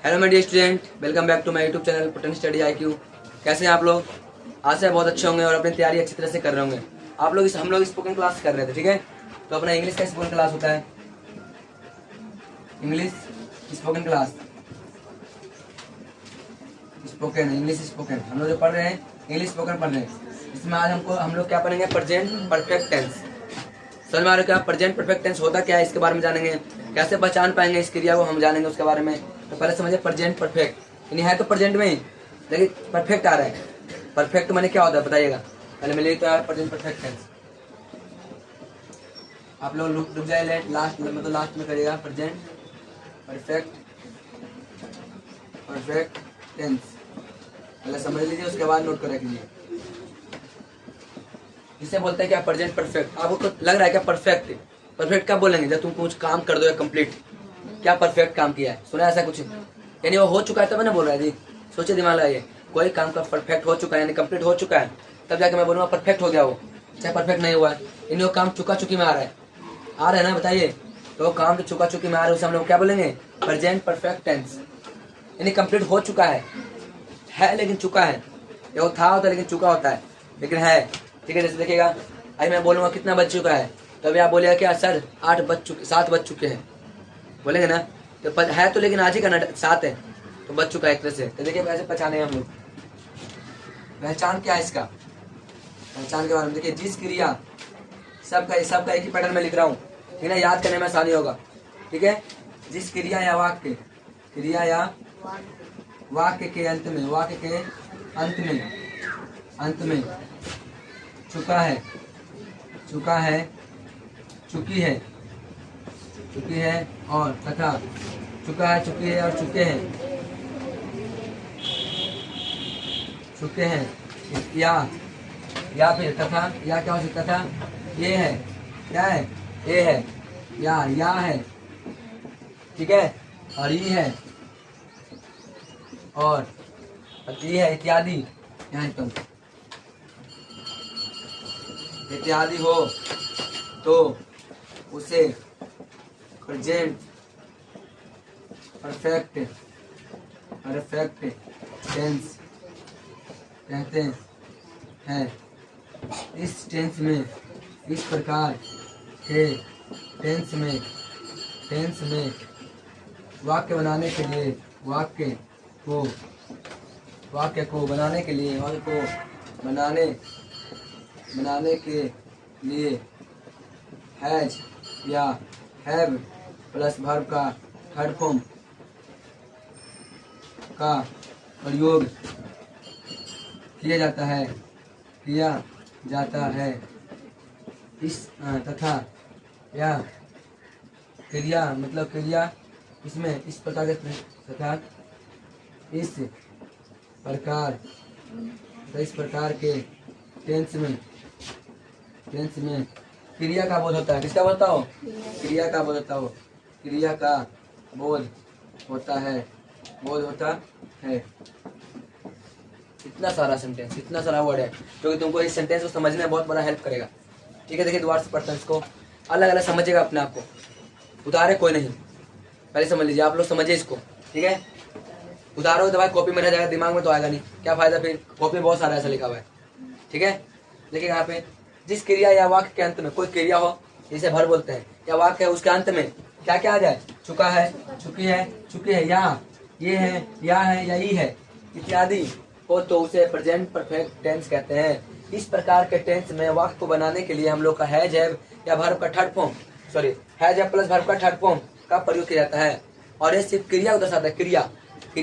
Hello my dear student, welcome back to my YouTube channel potential study IQ। कैसे हैं आप लोग? आशा है बहुत अच्छे होंगे और अपनी तैयारी अच्छी तरह से कर रहे होंगे। हम लोग स्पोकन क्लास कर रहे थे, ठीक है। तो अपना इंग्लिश का स्पोकन क्लास होता है, English spoken class, spoken English spoken हम लोग जो पढ़ रहे हैं इंग्लिश स्पोकन पढ़ रहे हैं। इसमें आज हम लोग क्या पढ़ेंगे? Present perfect tense. समझ में आ रहा है क्या? प्रेजेंट परफेक्ट टेंस होता क्या है इसके बारे में जानेंगे। कैसे पहचान पाएंगे इस क्रिया को, हम जानेंगे उसके बारे में। तो पहले समझिए प्रेजेंट परफेक्ट, यानी है तो प्रेजेंट में ही लेकिन परफेक्ट आ रहा है। परफेक्ट माने क्या होता है बताइएगा। पहले मैं लिखता है प्रेजेंट परफेक्ट टेंस। आप लोग रुक जाए, लास्ट मतलब लास्ट में करिएगा प्रेजेंट परफेक्ट परफेक्ट टेंस। पहले समझ लीजिए, उसके बाद नोट कर रखिए। इसे बोलते हैं क्या? Present perfect. आपको लग रहा है क्या परफेक्ट? परफेक्ट कब बोलेंगे? जब तुम कुछ काम कर दो या कंप्लीट। क्या परफेक्ट काम किया है? सुना ऐसा कुछ? यानी वो हो चुका है तब ना बोल रहा है जी। सोचिए, दिमाग लगाइए। कोई काम का परफेक्ट हो चुका है यानी कंप्लीट हो चुका है, तब जाके मैं बोलूँगा परफेक्ट हो गया वो। चाहे परफेक्ट नहीं हुआ है, यानी वो काम चुका चुकी में आ रहा है ना, बताइए। तो वो काम जो चुका चुकी में आ रहा है उसे हम लोग क्या बोलेंगे? Present perfect tense. यानी कंप्लीट हो चुका है लेकिन चुका है। ये वो था होता है लेकिन चुका होता है, लेकिन है। ठीक है, जैसे देखिएगा, अभी मैं बोलूँगा कितना बज चुका है, तो अभी आप बोलिएगा क्या सर 7 बज चुके हैं, बोलेंगे ना। तो है तो लेकिन आज ही का ना 7 है, तो बज चुका है एक तरह से। तो देखिए कैसे पहचाने हम लोग। पहचान क्या है इसका? पहचान के बारे में देखिए, जिस क्रिया सबका एक ही पैटर्न में लिख रहा हूँ, ठीक है ना, याद करने में आसानी होगा। ठीक है, जिस क्रिया या वाक्य के अंत में चुका है, चुकी है और तथा, चुका है, चुकी है और चुके हैं या फिर तथा, या क्या हो सकता था? ये है, क्या है? ये है या है, ठीक है, और ये है और ये है इत्यादि। यहाँ तुम इत्यादि हो तो उसे प्रेजेंट परफेक्ट टेंस कहते हैं। इस टेंस में, इस प्रकार के टेंस में वाक्य बनाने के लिए, वाक्य को बनाने के लिए हैज या हैव प्लस वर्ब का थर्ड फॉर्म का प्रयोग किया जाता है। इस तथा या क्रिया मतलब क्रिया इसमें इस प्रकार के तथा इस प्रकार के टेंस में क्रिया का बोध होता है। किसका बोध होता हो? क्रिया का बोध होता है। इतना सारा सेंटेंस, इतना सारा वर्ड है जो कि तुमको इस सेंटेंस को समझने में बहुत बड़ा हेल्प करेगा। ठीक है, देखिए दोबारा से पढ़ता हूँ इसको, अलग अलग समझिएगा अपने आप को, उतारे कोई नहीं। पहले समझ लीजिए, आप लोग समझिए इसको, ठीक है। उतारोगे तो भाई कॉपी में रह जाएगा, दिमाग में तो आएगा नहीं, क्या फायदा फिर। कॉपी में बहुत सारा ऐसा लिखा हुआ है, ठीक है। देखिए यहाँ पे, जिस क्रिया या वाक्य के अंत में कोई क्रिया हो, जिसे भर बोलते हैं, या वाक्य है, उसके अंत में क्या क्या आ जाए? चुका है, चुकी है, ये है, या ये है इत्यादि हो तो उसे प्रेजेंट परफेक्ट टेंस कहते हैं। इस प्रकार के टेंस में वाक्य को बनाने के लिए हम लोग का हैज हैव या वर्ब का third form, has have plus verb का थर्ड फॉर्म का प्रयोग किया जाता है। और ये सिर्फ क्रिया को दर्शाता है। क्रिया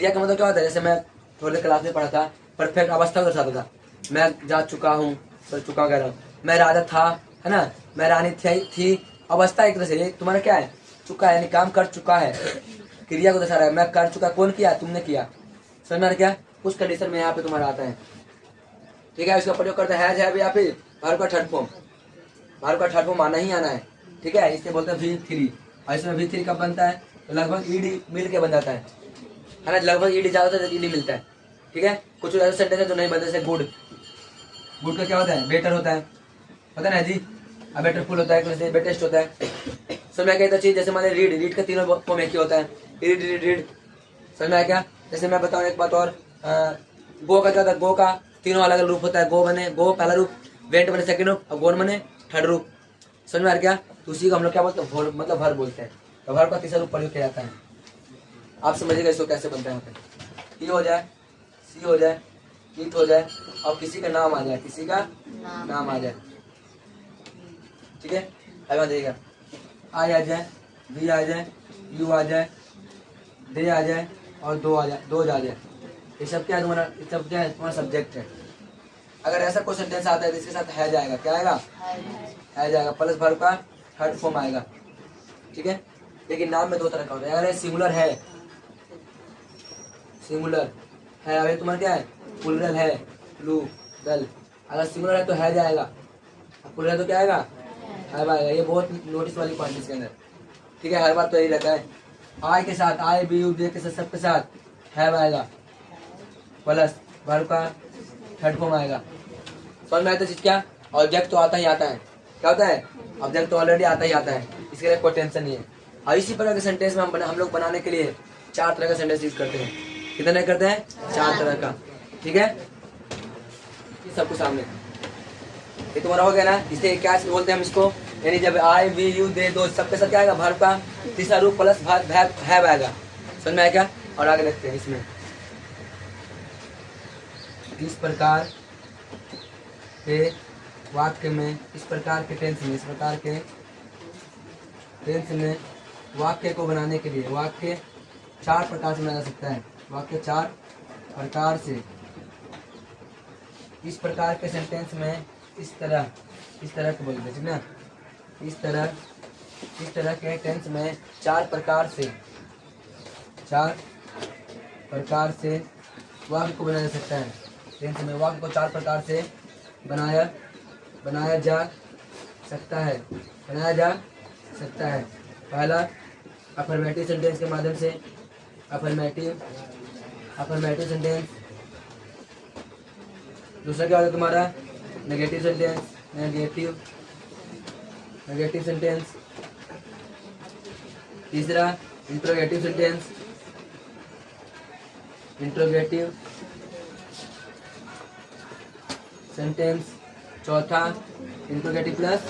का मतलब क्या होता है? जैसे मैं थोड़े क्लास में पढ़ा था, परफेक्ट अवस्था को दर्शाता था। मैं जा चुका हूँ, चुका कह रहा हूँ। मैं राजा था, है ना, मैं रानी थी। अवस्था एक तरह से ये तुम्हारा क्या है? चुका है, यानी काम कर चुका है। क्रिया को दर्शा रहा है, मैं कर चुका। कौन किया? तुमने किया। समझ में क्या? उस कंडीशन में यहाँ पे तुम्हारा आता है, ठीक है। इसका प्रयोग करते हैं हैज हैव या फिर वर्ब का थर्ड फॉर्म। वर्ब का थर्ड फॉर्म आना ही आना है, ठीक है। इसे बोलते हैं V3। और इसमें V3 कब बनता है? तो लगभग ईडी मिल के बन जाता है ना। लगभग ईडी ज्यादा होता है, ईडी मिलता है, ठीक है। कुछ ऐसे सेंटेंस है जो नहीं बनते, जैसे गुड का क्या होता है? बेटर होता है, पता ना जी। अब बेटरफुल होता है, बेटेस्ट होता है। समझ में क्या चीज? जैसे मान रीड का तीनों फॉर्म एक ही होता है, रीड। समझ में आया क्या? जैसे मैं बताऊँ एक बात और, गो का क्या होता है, गो का तीनों अलग अलग रूप होता है। गो बने, गो पहला रूप, वेंट बने सेकंड रूप, और गोन बने थर्ड रूप। समझ में आ गया? तो उसी को हम लोग क्या बोलते हैं, भोर मतलब भर बोलते हैं। तो भर का तीसरा रूप प्रयोग किया जाता है। आप समझिएगा इसको कैसे बनता है। ई हो जाए, सी हो जाए, ईट हो जाए, और किसी का नाम आ जाए, किसी का नाम आ जाए। ठीक है, अगला देखिएगा, आई आ जाए, वी आ जाए, यू आ जाए, दे आ जाए, और दो आ जाए, दो आ जाए। ये सब क्या है तुम्हारा, ये सब क्या है तुम्हारा सब्जेक्ट है। अगर ऐसा कोई सेंटेंस आता है तो इसके साथ है जाएगा, क्या आएगा, है जाएगा, प्लस वर्ब का थर्ड फॉर्म आएगा। ठीक है, लेकिन नाम में दो तरह का होता है। अगर सिंगुलर है, सिंगुलर है, अगर तुम्हारा क्या है प्लूरल है, प्लूरल। अगर सिंगुलर है तो है जाएगा, प्लूरल है तो क्या आएगा, है आएगा। ये बहुत नोटिस वाली पॉइंट इसके अंदर। ठीक है, हर बार तो यही रहता है। आई के साथ, आई बी यू दे के साथ, सबके साथ है आएगा, प्लस वर्ब का थर्ड फॉर्म आएगा। समझ में आया तो चीज क्या, ऑब्जेक्ट तो आता ही आता है। क्या होता है, ऑब्जेक्ट तो ऑलरेडी आता ही आता है, इसके लिए कोई टेंशन नहीं है। और इसी प्रकार के सेंटेंस में हम लोग बनाने के लिए 4 तरह का सेंटेंस यूज करते हैं। कितने करते हैं, 4 तरह का। ठीक है, ये सबको सामने ये तुम्हारा हो गया ना। इसे क्या बोलते हैं हम इसको, यानी जब आई वी यू दे दो सबके साथ क्या आएगा, वर्ब का तीसरा रूप प्लस है आएगा। समझ में आया क्या? और आगे देखते हैं इसमें, इस प्रकार के वाक्य में, इस प्रकार के टेंस में, इस प्रकार के टेंस में वाक्य को बनाने के लिए, वाक्य 4 प्रकार से बनाया जा सकता है। वाक्य 4 प्रकार से, इस प्रकार के सेंटेंस में इस तरह के बोलते हैं ना, इस तरह के टेंस में 4 प्रकार से वाक्य को बनाया जा सकता है। टेंस में वाक्य को 4 प्रकार से बनाया जा सकता है। पहला अफर्मेटिव सेंटेंस के माध्यम से, अफर्मेटिव सेंटेंस। दूसरा क्या होता है तुम्हारा, नेगेटिव सेंटेंस। तीसरा इंट्रोगेटिव सेंटेंस। चौथा इंट्रोगेटिव प्लस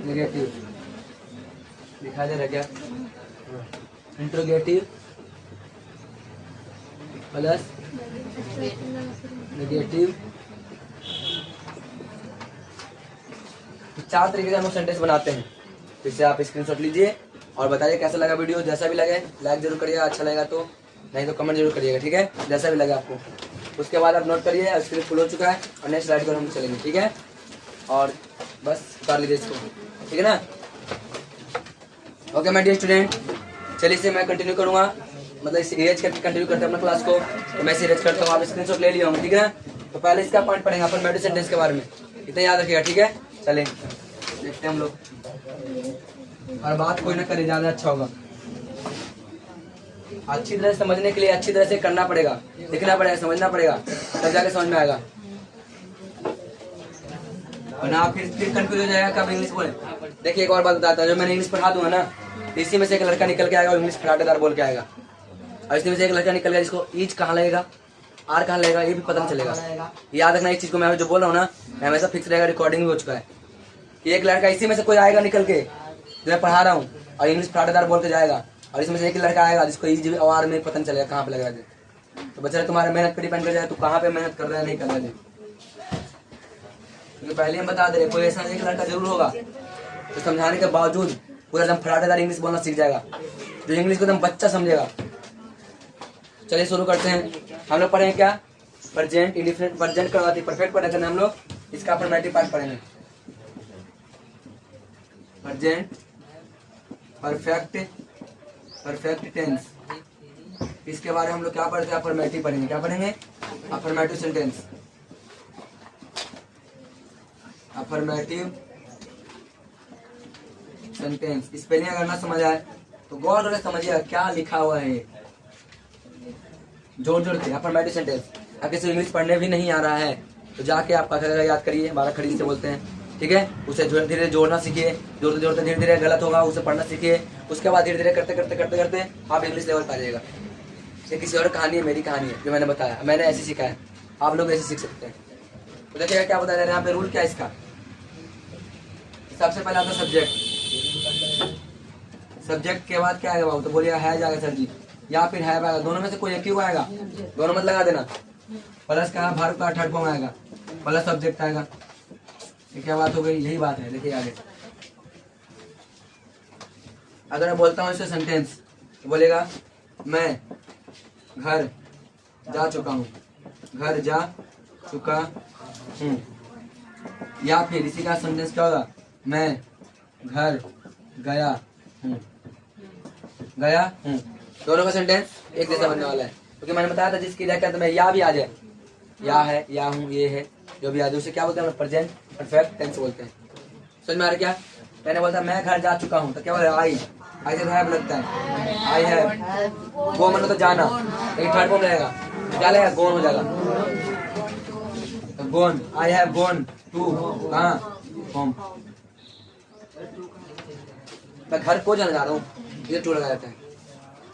नेगेटिव। दिखाई दे रहा क्या, इंट्रोगेटिव प्लस नेगेटिव। 4 तरीके से हम लोग सेंटेंस बनाते हैं। तो इसे आप स्क्रीनशॉट लीजिए और बताइए कैसा लगा वीडियो। जैसा भी लगे लाइक जरूर करिएगा, अच्छा लगेगा तो, नहीं तो कमेंट जरूर करिएगा। ठीक है, जैसा भी लगे आपको। उसके बाद आप नोट करिए, स्क्रीन फुल हो चुका है और नेक्स्ट स्लाइड पर हम चलेंगे। ठीक है, और बस कर लीजिए इसको। ठीक है ना, ओके माय डियर स्टूडेंट, चलिए इसे मैं कंटिन्यू करूँगा, मतलब इसे इरेज करके कंटिन्यू करते हैं अपना क्लास को। तो मैं इसे इरेज करता हूँ, आप स्क्रीनशॉट ले लिया होंगे। ठीक है ना, तो पहले इसका पॉइंट पढ़ेंगे अफर्मेटिव सेंटेंस के बारे में, इतना याद रखिएगा। ठीक है, चलें देखते हैं हम लोग, और बात कोई ना करे ज़्यादा अच्छा होगा। अच्छी तरह से समझने के लिए अच्छी तरह से करना पड़ेगा, लिखना पड़ेगा, समझना पड़ेगा, तब जाके समझ में आएगा। और ना फिर कंफ्यूज हो जाएगा कब इंग्लिश बोले। देखिए एक और बात बताता हूँ, जो मैंने इंग्लिश पढ़ा दूंगा ना, इसी में से एक लड़का निकल के आएगा और इंग्लिश फटाटेदार बोल के आएगा, और इसी में से एक लड़का निकल गया जिसको ईच कहाँ लगेगा, आर कहाँ लगेगा, ये भी पता नहीं चलेगा। याद रखना इस चीज को, मैं जो बोल रहा हूँ ना, हमेशा फिक्स रहेगा, रिकॉर्डिंग भी हो चुका है कि एक लड़का इसी में से कोई आएगा निकल के, जो मैं पढ़ा रहा हूँ, और इंग्लिश फटाटेदार बोल के जाएगा, और इसमें से एक लड़का आएगा जिसको ईच और आर में पता नहीं चलेगा कहाँ पे लगेगा। तो बच्चा तुम्हारे मेहनत पर डिपेंड कर जाए, तू कहाँ पे मेहनत कर रहा है, नहीं कर रहा है। क्योंकि पहले हम बता दे रहे, कोई ऐसा एक लड़का जरूर होगा तो समझाने के बावजूद पूरा एकदम फटाटेदार इंग्लिश बोलना सीख जाएगा, जो इंग्लिश को एकदम बच्चा समझेगा। चलिए शुरू करते हैं। हम लोग पढ़ेंगे क्या, प्रेजेंट इंडिफरेंट, प्रेजेंट करवाती परफेक्ट पढ़े करना हम लोग, इसका अफर्मेटिव पार्ट पढ़ेंगे। प्रेजेंट परफेक्ट टेंस, इसके बारे में हम लोग क्या पढ़ते हैं, अफर्मेटिव पढ़ेंगे। क्या पढ़ेंगे, affirmative sentence. Affirmative sentence spelling अगर ना समझ आए तो गौर करके समझिएगा क्या लिखा हुआ है, जोड़ जोड़ के। अफर्मेटिव सेंटेंस अगर किसी इंग्लिश पढ़ने भी नहीं आ रहा है तो जाके आप क्या याद करिए, 12 खड़ी से बोलते हैं। ठीक है, उसे धीरे धीरे जोड़ना सीखिए, जोड़ते जोड़ते धीरे धीरे गलत होगा उसे पढ़ना सीखिए, उसके बाद धीरे धीरे करते करते आप इंग्लिश लेवल पर आ जाएगा। ये किसी और कहानी है, मेरी कहानी है जो मैंने बताया, मैंने ऐसे सीखा है, आप लोग ऐसे सीख सकते हैं। तो देखिएगा क्या बताया जा रहा है यहाँ पे, रूल क्या है इसका। सबसे पहले आता सब्जेक्ट, सब्जेक्ट के बाद क्या आएगा बाबू, तो बोलिएगा है जाएगा सर जी, या फिर है आएगा, दोनों में से कोई एक ही आएगा, दोनों मत लगा देना। प्लस का वर्ब का थर्ड फॉर्म आएगा, प्लस सब्जेक्ट आएगा। ये क्या बात हो गई, यही बात है। देखिए आगे, अगर मैं बोलता हूँ इसका सेंटेंस, तो बोलेगा मैं घर जा चुका हूँ, घर जा चुका हूँ। या फिर इसी का सेंटेंस क्या होगा, मैं घर गया हूँ, गया हूँ। दोनों का सेंटेंस एक जैसा बनने वाला है, क्योंकि मैंने बताया था जिसकी रैकेट में या भी आ जाए, या है, या हूँ, ये है, जो भी आ जाए उसे क्या बोलते हैं, प्रेजेंट परफेक्ट टेंस बोलते हैं। समझ में आ रहा क्या। मैंने बोलता मैं घर जा चुका हूँ, तो क्या बोला, आई से हैव लगता है, आई हैव। गो मतलब तो जाना, लेकिन थर्ड फॉर्म रहेगा, क्या लगेगा, गोन हो जाएगा। तो गोन, आई हैव गोन टू, कहाँ, होम। मैं घर को जाने जा रहा हूँ, ये टू लगाया जाता है।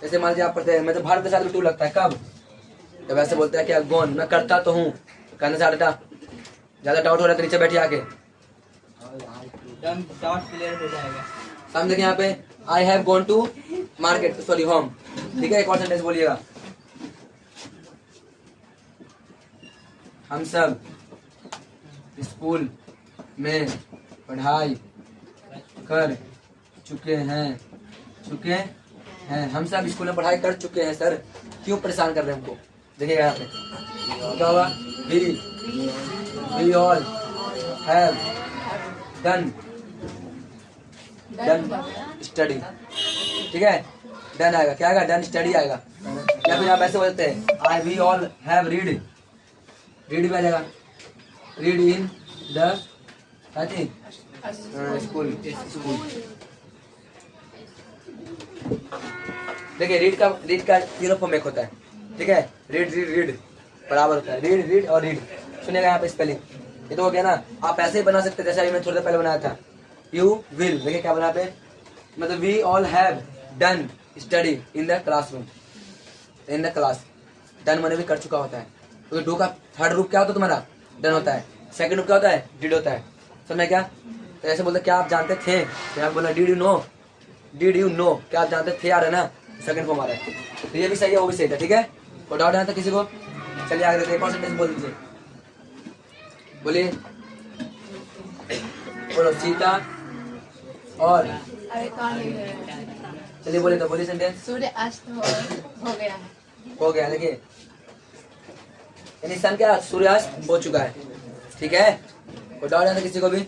जैसे मान लीजिए आप पढ़ते हैं, मैं तो भारत के साथ भी टू लगता है, कब, तो वैसे बोलते हैं क्या, गोन, मैं करता तो हूँ, करने से ज्यादा डाउट हो रहा है तो नीचे बैठिए आके, डाउट क्लियर हो जाएगा। समझे यहाँ पे, I have gone to market, sorry home. ठीक है, एक और सेंटेंस बोलिएगा, हम सब स्कूल में पढ़ाई कर चुके हैं, चुके हैं। हम सब स्कूल में पढ़ाई कर चुके हैं सर, क्यों परेशान कर रहे हैं हमको। देखिएगा यहाँ पे क्या होगा, we all have done study. ठीक है, डन आएगा, क्या आएगा, डन स्टडी आएगा। या फिर आप ऐसे बोलते हैं, I we all have read, read भी आ जाएगा, रीड इन द स्कूल। देखिए रीड का तीनों फॉर्म एक होता है। ठीक है, रीड बराबर होता है, रीड और रीड। सुनिएगा यहाँ पे स्पेलिंग, ये तो हो गया ना। आप ऐसे ही बना सकते हैं जैसे अभी मैं थोड़ी देर पहले बनाया था, यू विल। देखिए क्या बना पे, मतलब we all have done study in the classroom, in the class. Done मैंने भी कर चुका होता है, क्योंकि डू का थर्ड रूप क्या होता है तुम्हारा, डन होता है। सेकंड रूप क्या होता है, डिड होता है। समझे क्या। तो ऐसे बोलते क्या आप जानते थे, यहाँ बोला डिड यू नो, क्या आप जानते थे आ रहा है ना, सेकंड फॉर्म आ रहा है। तो ये भी सही है, वो भी सही था। ठीक है, कोई डाउट है तो किसी को, चलिए आगे देखते, एक और सेंटेंस बोल दीजिए, बोलिए, बोलो, सीता और, चलिए बोलिए, तो बोलिए सेंटेंस। सूर्य अस्त हो गया है, हो गया। देखिए यानी सन क्या, सूर्यास्त हो चुका है। ठीक है, कोई डाउट है तो किसी को भी।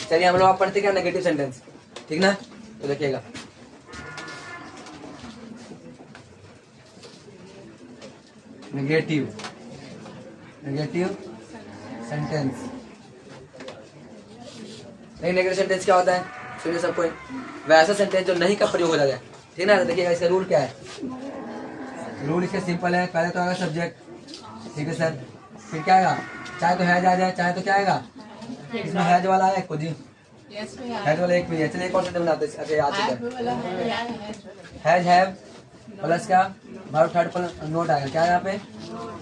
चलिए हम लोग आप पढ़ते क्या, नेगेटिव सेंटेंस। ठीक ना, तो देखिएगा, नेगेटिव सेंटेंस। नेगेटिव सेंटेंस क्या होता है, सुनिए सबको, वैसा सेंटेंस जो नहीं का प्रयोग हो जाता है। ठीक ना, तो देखिएगा इसका रूल क्या है। रूल इसका सिंपल है, पहले तो आएगा सब्जेक्ट। ठीक है सर, फिर क्या आएगा, चाहे तो हैज आ जाए, चाहे तो क्या आएगा, इसमें हैज वाला आया खुद ही, हैज वाला एक भी है। चलिए एक और सेंटेंस बनाते हैं। अच्छा याद है, हैज हैव प्लस का वर्ब थर्ड पर नोट आएगा, क्या है यहाँ पे,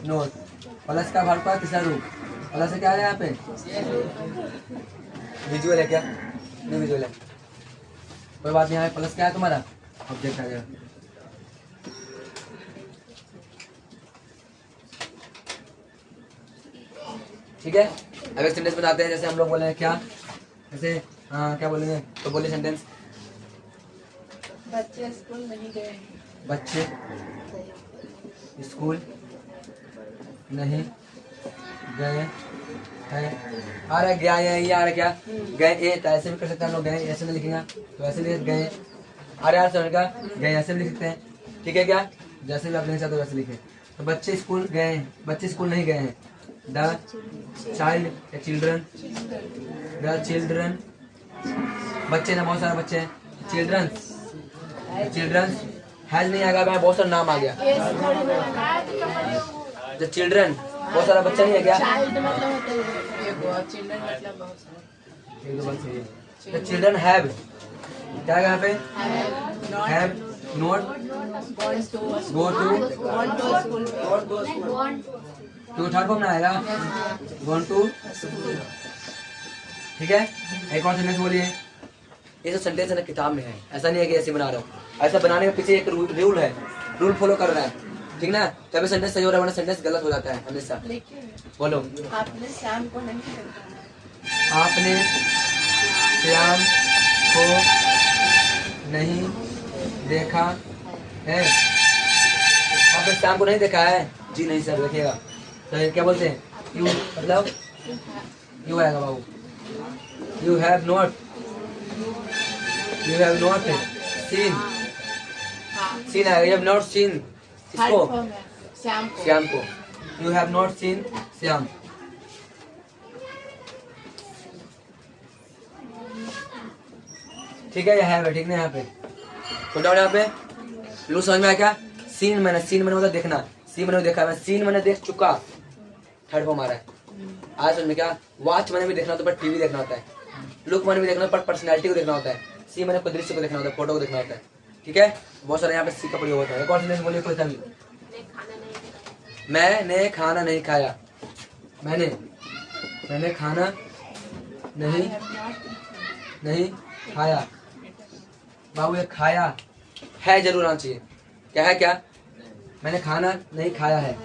नोट, प्लस का वर्ब का तीसरा रूप, प्लस से क्या है यहाँ पे, विजुअल है क्या, नहीं विजुअल है, कोई बात नहीं। यहाँ प्लस क्या है तुम्हारा, ऑब्जेक्ट आ गया। ठीक है, अब एक सेंटेंस बनाते हैं। जैसे हम लोग बोले हैं क्या, जैसे क्या बोलेंगे, तो बोलिए सेंटेंस, बच्चे स्कूल नहीं गए, बच्चे स्कूल नहीं गए हैं। आ रहा है गया है, ये आ रहा है क्या, गए ए, तो ऐसे भी कर सकते हैं हम लोग, गए ऐसे में लिखेंगे तो ऐसे लिख गए। आ रहा है समझ का, गए ऐसे भी लिख सकते हैं। ठीक है क्या, जैसे भी आप लिखना चाहते हो वैसे लिखे। तो बच्चे स्कूल गए, बच्चे स्कूल नहीं गए हैं, द चाइल्ड या चिल्ड्रन, द चिल्ड्रन, बच्चे ना बहुत सारे बच्चे हैं, चिल्ड्रन, चिल्ड्रन हैज नहीं आएगा, बहुत सारा नाम आ गया, द चिल्ड्रन बहुत सारा बच्चा नहीं है क्या, चाइल्ड मतलब होता है, चिल्ड्रन मतलब बहुत सारा। द चिल्ड्रन हैव, क्या है यहाँ पे, have not go to third form में आएगा गोन टू। ठीक है, एक और सेंटेंस बोलिए। ये जो सेंटेंस है ना किताब में है, ऐसा नहीं है कि ऐसे बना रहा हूँ। ऐसा बनाने के पीछे एक रूल है, रूल फॉलो कर रहा है, ठीक ना। तभी सेंटेंस सही हो रहा है, वरना सेंटेंस गलत हो जाता है हमेशा। बोलो, आपने श्याम को नहीं देखा। आपने श्याम को नहीं देखा है। आपने श्याम को नहीं देखा है? जी नहीं सर, देखिएगा। तो क्या बोलते हैं? यू मतलब यू आएगा बाबू। You have not seen, seen आएगा। यू हैव नॉट सीन किसको? श्याम को। श्याम को। You have not seen Shyam. ठीक है, ये है ठीक ना यहाँ पे। तो डाउट यहाँ पे लू समझ में आया क्या? सीन मैंने मतलब देखना, सी मैंने देखा, मैं सीन मैंने देख चुका, थर्ड फॉर्म आ रहा है। आज समझ में क्या? वॉच मैंने भी देखना होता है पर टीवी देखना होता है, लुक मैंने भी देखना होता है पर पर्सनैलिटी को देखना होता है, सी मैंने कोई दृश्य को देखना होता है, फोटो को देखना होता है। ठीक है, बहुत सारे यहाँ पे सी का प्रयोग होता है। एक और सेंटेंस बोलिए कोई सा भी। मैंने खाना नहीं खाया। मैंने खाना नहीं खाया। बाबू ये खाया है जरूर आना चाहिए। क्या है? क्या मैंने खाना नहीं खाया है,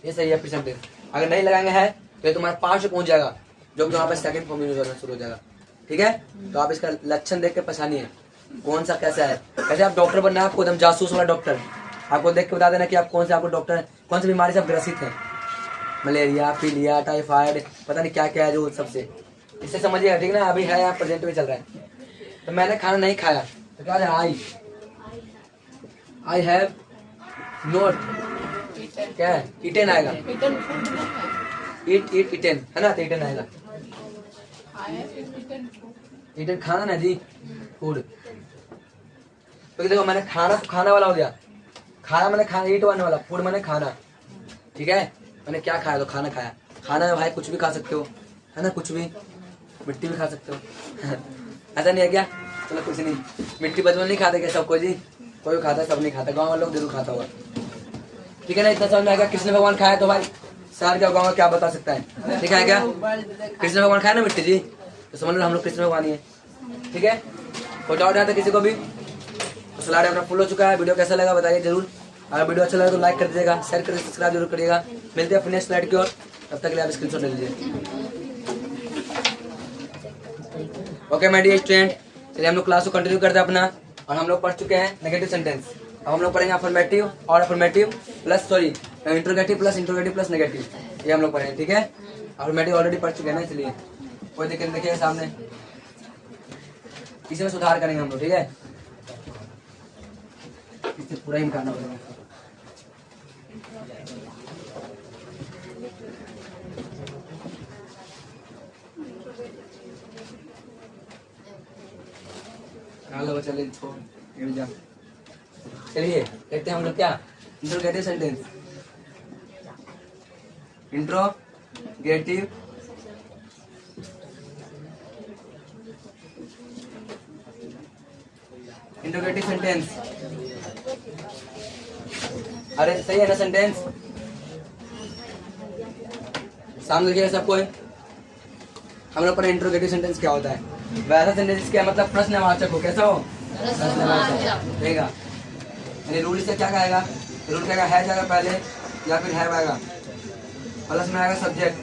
ये सही है सेंटेंस। अगर नहीं लगाएंगे है तो ये तुम्हारा 5 पहुंच जाएगा, जो कि वहाँ पे सेकंड फॉर्म यूज होना शुरू हो जाएगा। ठीक है, तो आप इसका लक्षण देख के पहचानिए कौन सा कैसा है। कैसे आप डॉक्टर बनना है, आपको एकदम जासूस वाला डॉक्टर, आपको देख के बता देना कि आप कौन से आपको डॉक्टर कौन सी बीमारी से आप ग्रसित हैं, मलेरिया, पीलिया, टाइफाइड, पता नहीं क्या क्या है जो सबसे। इससे समझिएगा, ठीक ना। अभी है यहाँ प्रेजेंट में चल रहा है। तो मैंने खाना नहीं खाया तो क्या है? आई हैव नॉट, क्या है? ईटेन आएगा। ईटेन है ना, तो ईटेन आएगा। ईटेन खाना ना जी, फूड। तो देखो मैंने खाना तो खाना वाला हो गया, खाना मैंने खाना, ईट वाला, फूड मैंने खाना। ठीक है, मैंने क्या खाया? तो खाना खाया। खाना में भाई कुछ भी खा सकते हो, है ना, कुछ भी, मिट्टी भी खा सकते हो ऐसा नहीं है क्या? चलो कुछ नहीं, मिट्टी बचपन नहीं खाते क्या सब कोई जी? कोई भी खाता है, सब नहीं खाता, गाँव वाले लोग जरूर खाता होगा। ठीक है ना, इतना समझ में आएगा। कृष्ण भगवान खाया तो भाई शहर क्या गाँव क्या बता सकता है? ठीक है क्या? कृष्ण भगवान खाया ना मिट्टी जी, तो समझ लो हम लोग कृष्ण भगवान ही है। ठीक है, कोई डाउट आता किसी को भी? तो स्लाइड अपना फुल हो चुका है। वीडियो कैसा लगा बताइए जरूर। अगर वीडियो अच्छा लगा तो लाइक कर दीजिएगा, शेयर कर सब्सक्राइब जरूर करिएगा। मिलते हैं अपने नेक्स्ट स्लाइड की ओर, तब तक के लिए आप स्क्रीनशॉट ले लीजिए। ओके माय डियर स्टूडेंट, चलिए हम लोग क्लास को कंटिन्यू करते हैं अपना। और हम लोग पढ़ चुके हैं नेगेटिव सेंटेंस। अब हम लोग पढ़ेंगे अफर्मेटिव और affirmative plus interrogative plus negative, ये हम लोग पढ़ेंगे। ठीक है, अफर्मेटिव ऑलरेडी पढ़ चुके हैं ना, इसलिए कोई दिक्कत देखिए सामने, इसमें सुधार करेंगे हम लोग। ठीक है, इसे पूरा ही निकालना पड़ेगा। चलिए देखते हैं हम लोग क्या इंट्रोगेटिव सेंटेंस। Interrogative sentence. अरे सही है ना सेंटेंस? सामने देखिएगा सबको। हम लोग पर इंट्रोगेटिव सेंटेंस क्या होता है? वैसा सेंटेंस क्या मतलब प्रश्नवाचक हो। कैसा हो? प्रश्नवाचक रहेगा। रूल से क्या कहेगा? रूल कहेगा है जाएगा पहले या फिर है आएगा, प्लस में आएगा सब्जेक्ट,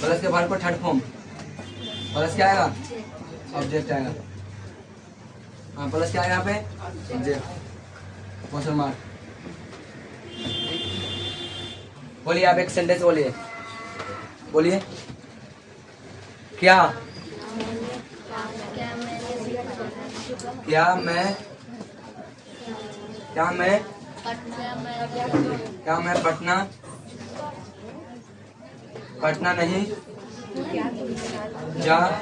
प्लस के बाद पर थर्ड फॉर्म, प्लस क्या आएगा? ऑब्जेक्ट आएगा। हाँ, प्लस क्या आएगा यहाँ पे? Object, question mark. बोलिए आप एक सेंटेंस बोलिए, बोलिए क्या मैं पटना नहीं जा, अच्छा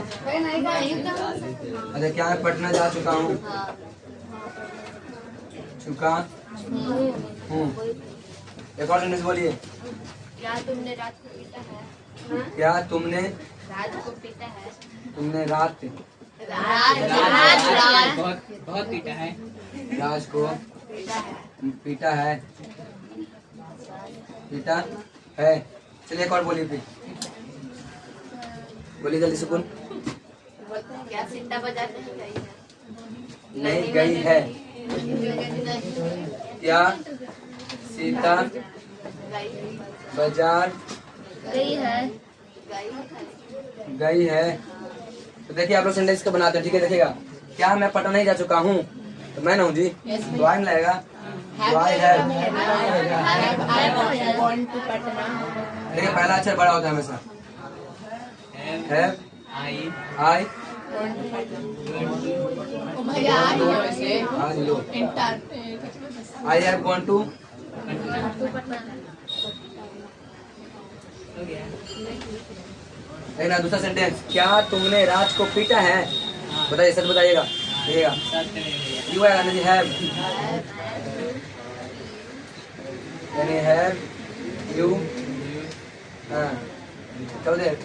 क्या मैं पटना जा चुका हूँ? एक और सेंटेंस बोलिए। क्या तुमने रात को पीता है? क्या तुमने रात को पीता है? तुमने रात रात बहुत पीटा है। राज को पीटा है। पीटा है। चलिए एक और बोलिए फिर। बोलिए जल्दी सुकून। क्या सीता बजाते हैं गई है? नहीं गई है। क्या सीता बाजार गई है। गई है। तो देखिए आप लोग सेंटेंस को बनाते हैं, ठीक है। देखिएगा, क्या मैं पटना नहीं जा चुका हूँ, तो मैं ना हूँ जी, तो आई लगेगा। तो आई है। देखिए पहला अक्षर बड़ा होता है हमेशा। है आई भैया आ रही है वैसे। हाँ लो। Enter I have gone to. एक ना दूसरा सेंटेंस, क्या तुमने राज को पीटा है? बताइए, सच बताइएगा। देखिएगा, यू आएगा ना जी, हैव। यानी हैव यू। हाँ क्या बोलते हैं?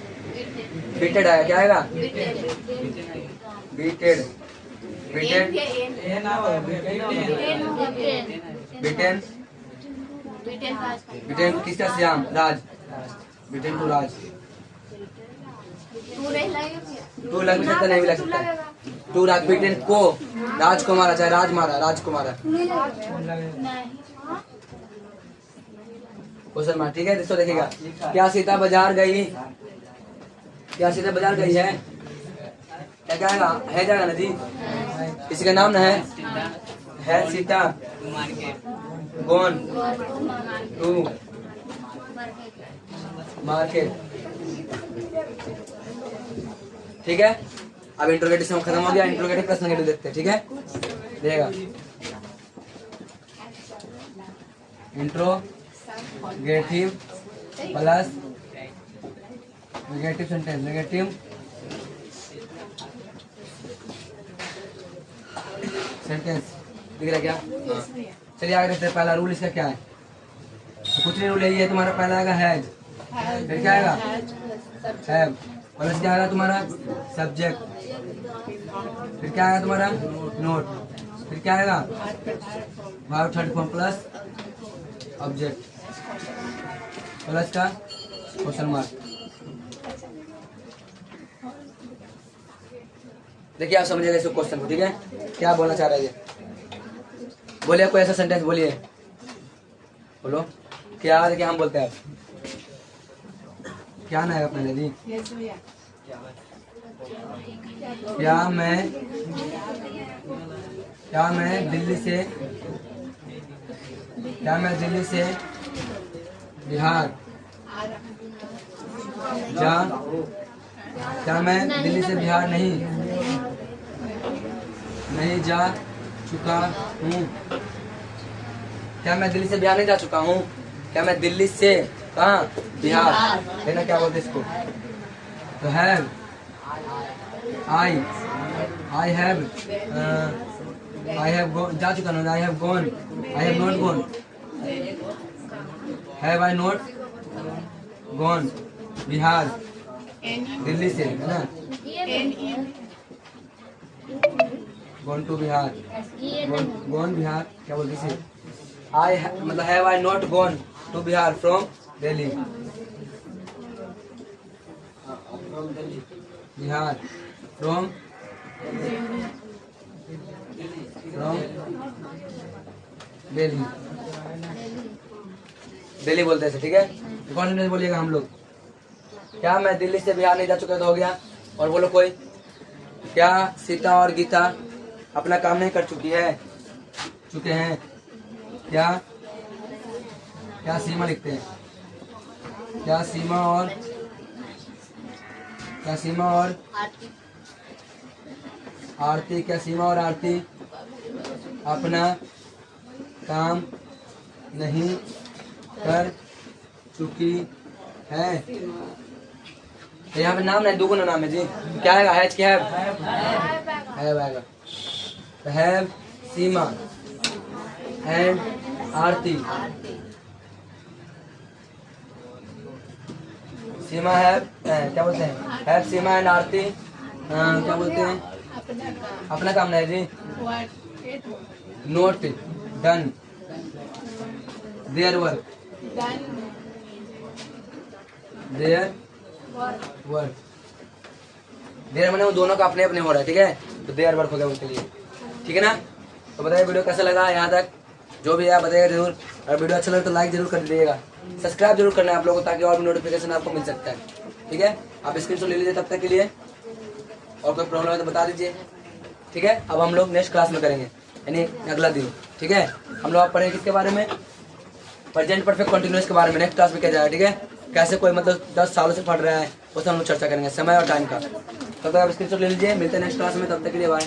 बीटेड आएगा। क्या आएगा? बीटेड। बीटेड। बीटेन। बीटेन किसका? Shyam. Raj. Beaten to Raj. To लग भी सकता, नहीं भी लग सकता। To Raj. बीटेन को राज को मारा, चाहे राज मारा, राज को मारा। क्वेश्चन मार्क, ठीक है। दोस्तों देखिएगा, क्या सीता बाजार गई? क्या सीता बाजार गई है? क्या क्या आएगा? है जाएगा ना जी। किसी का नाम ना है सीता गॉन टू मार्केट। ठीक है। अब इंट्रोगेटिव खत्म हो गया। इंट्रोगेटिव प्लस नेगेटिव देखते हैं, ठीक है। देखिएगा, interrogative plus negative sentence. Negative sentence दिख रहा है क्या? हाँ। चलिए आगे देखते हैं। पहला रूल इसका क्या है? तो कुछ नहीं, रूल यही है तुम्हारा। पहला आएगा हैज, फिर क्या आएगा? हैव। प्लस क्या आएगा तुम्हारा? सब्जेक्ट। फिर क्या आएगा तुम्हारा? नोट। फिर क्या आएगा? Verb third form plus object plus का क्वेश्चन मार्क। देखिए आप समझिएगा इस क्वेश्चन को, ठीक है। क्या बोलना चाह रहे हैं? बोलिए कोई ऐसा सेंटेंस बोलिए। बोलो क्या। देखिए हम बोलते हैं, क्या ना है पहले जी? क्या मैं दिल्ली से बिहार क्या मैं दिल्ली से बिहार नहीं जा चुका हूँ? क्या मैं दिल्ली से बिहार नहीं जा चुका हूँ? क्या मैं दिल्ली से कहाँ? बिहार। देखना क्या बोलते इसको। तो हैव आई हैव जा चुका हूँ। I have gone. I have not gone. Have I not gone Bihar, Delhi से, है ना। Gone to Bihar. Gone Bihar क्या बोलते इसे? मतलब have I not gone to Bihar from Delhi. Bihar from Delhi. Delhi बोलते हैं, ठीक है। कौन से बोलिएगा हम लोग? क्या मैं दिल्ली से बिहार नहीं जा चुका तो हो गया। और बोलो कोई। क्या सीता और गीता अपना काम नहीं कर चुके हैं? क्या सीमा लिखते हैं? क्या सीमा और आरती। क्या सीमा और आरती अपना काम नहीं कर चुकी है? तो यहाँ पे नाम नहीं, दुगुना नाम है जी। क्या आएगा? हैज क्या हैव आएगा। तो have Seema and Aarti. Seema have क्या बोलते हैं? हैव सीमा एंड आरती क्या बोलते हैं? अपना काम नहीं जी। Not done their work their work their मैंने वो दोनों का अपने अपने हो रहा है, ठीक है, तो देयर वर्क हो गया उनके लिए, ठीक है ना। तो बताइए वीडियो कैसा लगा यहाँ तक, जो भी है बताइएगा जरूर। और वीडियो अच्छा लगे तो लाइक जरूर कर दीजिएगा, सब्सक्राइब जरूर करना है आप लोगों को, ताकि और भी नोटिफिकेशन आपको मिल सकता है, ठीक है। आप स्क्रीनशॉट ले लीजिए तब तक के लिए, और कोई प्रॉब्लम है तो बता दीजिए, ठीक है। अब हम लोग नेक्स्ट क्लास में करेंगे, यानी अगला दिन, ठीक है। हम लोग आप पढ़ेंगे किसके बारे में, प्रेजेंट परफेक्ट कंटिन्यूअस के बारे में नेक्स्ट क्लास में क्या जाएगा, ठीक है। कैसे कोई मतलब 10 सालों से पढ़ रहा है, उससे हम लोग चर्चा करेंगे, समय और टाइम का। तब तक आप स्क्रीनशॉट ले लीजिए, मिलते हैं नेक्स्ट क्लास में, तब तक के लिए बाय।